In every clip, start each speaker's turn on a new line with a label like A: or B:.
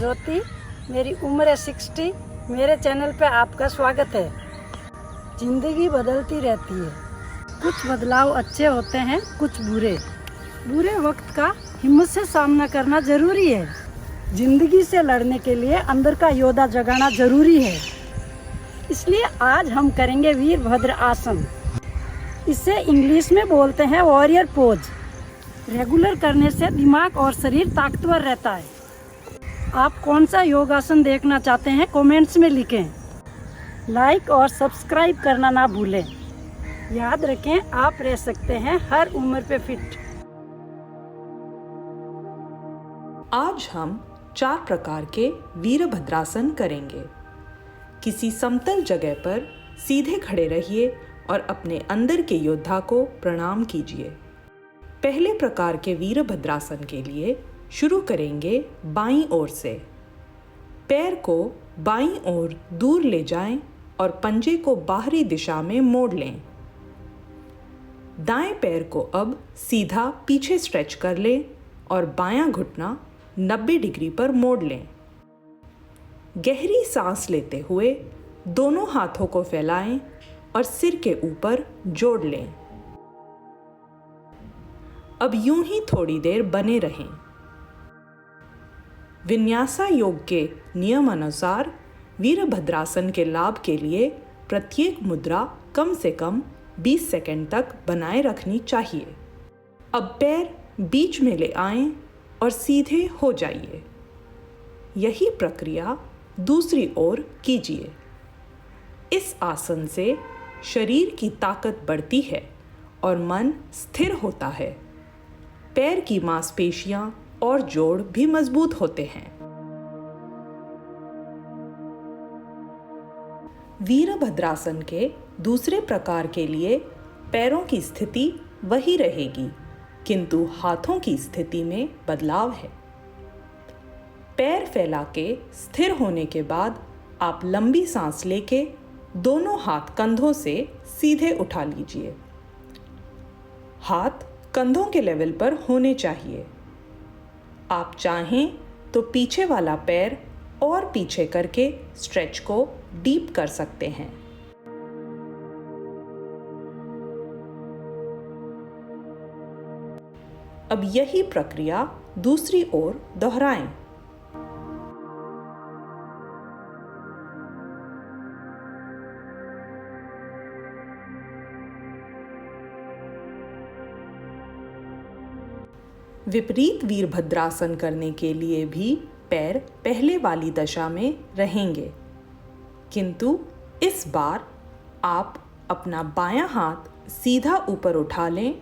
A: ज्योति, मेरी उम्र है 60। मेरे चैनल पे आपका स्वागत है। जिंदगी बदलती रहती है, कुछ बदलाव अच्छे होते हैं, कुछ बुरे। बुरे वक्त का हिम्मत से सामना करना जरूरी है। जिंदगी से लड़ने के लिए अंदर का योद्धा जगाना जरूरी है। इसलिए आज हम करेंगे वीरभद्र आसन। इसे इंग्लिश में बोलते हैं वॉरियर पोज। रेगुलर करने से दिमाग और शरीर ताकतवर रहता है। आप कौन सा योगासन देखना चाहते हैं कमेंट्स में लिखें। लाइक और सब्सक्राइब करना ना भूलें। याद रखें, आप रह सकते हैं हर उम्र पे फिट।
B: आज हम 4 प्रकार के वीरभद्रासन करेंगे। किसी समतल जगह पर सीधे खड़े रहिए और अपने अंदर के योद्धा को प्रणाम कीजिए। पहले प्रकार के वीरभद्रासन के लिए शुरू करेंगे बाईं ओर से। पैर को बाईं ओर दूर ले जाएं और पंजे को बाहरी दिशा में मोड़ लें। दाएं पैर को अब सीधा पीछे स्ट्रेच कर लें और बायां घुटना 90 डिग्री पर मोड़ लें। गहरी सांस लेते हुए दोनों हाथों को फैलाएं और सिर के ऊपर जोड़ लें। अब यूं ही थोड़ी देर बने रहें। विन्यासा योग के नियम अनुसार वीरभद्रासन के लाभ के लिए प्रत्येक मुद्रा कम से कम 20 सेकंड तक बनाए रखनी चाहिए। अब पैर बीच में ले आएं और सीधे हो जाइए। यही प्रक्रिया दूसरी ओर कीजिए। इस आसन से शरीर की ताकत बढ़ती है और मन स्थिर होता है। पैर की मांसपेशियां और जोड़ भी मजबूत होते हैं। वीरभद्रासन के दूसरे प्रकार के लिए पैरों की स्थिति वही रहेगी, किंतु हाथों की स्थिति में बदलाव है। पैर फैला के स्थिर होने के बाद आप लंबी सांस लेके दोनों हाथ कंधों से सीधे उठा लीजिए। हाथ कंधों के लेवल पर होने चाहिए। आप चाहें तो पीछे वाला पैर और पीछे करके स्ट्रेच को डीप कर सकते हैं। अब यही प्रक्रिया दूसरी ओर दोहराएं। विपरीत वीरभद्रासन करने के लिए भी पैर पहले वाली दशा में रहेंगे, किंतु इस बार आप अपना बायां हाथ सीधा ऊपर उठा लें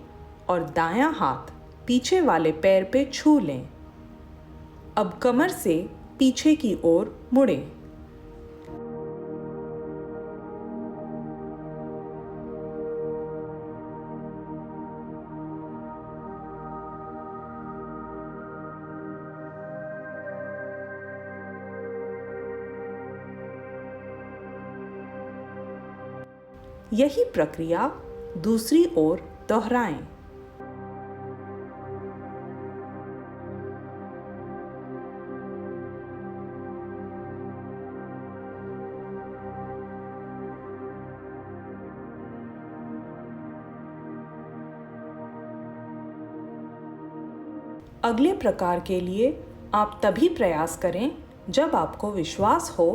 B: और दायां हाथ पीछे वाले पैर पे छू लें। अब कमर से पीछे की ओर मुड़ें। यही प्रक्रिया दूसरी ओर दोहराएं। अगले प्रकार के लिए आप तभी प्रयास करें जब आपको विश्वास हो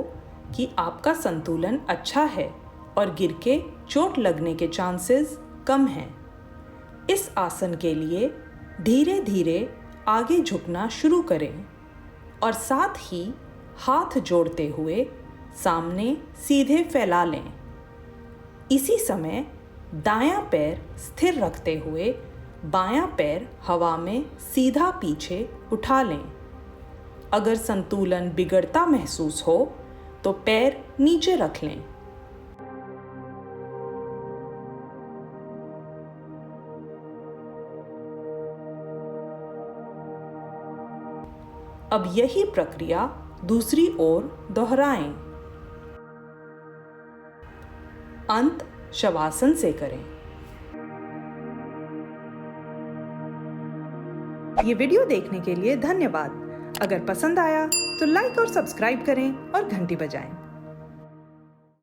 B: कि आपका संतुलन अच्छा है और गिर के चोट लगने के चांसेस कम हैं। इस आसन के लिए धीरे धीरे आगे झुकना शुरू करें और साथ ही हाथ जोड़ते हुए सामने सीधे फैला लें। इसी समय दायां पैर स्थिर रखते हुए बायां पैर हवा में सीधा पीछे उठा लें। अगर संतुलन बिगड़ता महसूस हो तो पैर नीचे रख लें। अब यही प्रक्रिया दूसरी ओर दोहराएं। अंत शवासन से करें। ये वीडियो देखने के लिए धन्यवाद। अगर पसंद आया तो लाइक और सब्सक्राइब करें और घंटी बजाएं।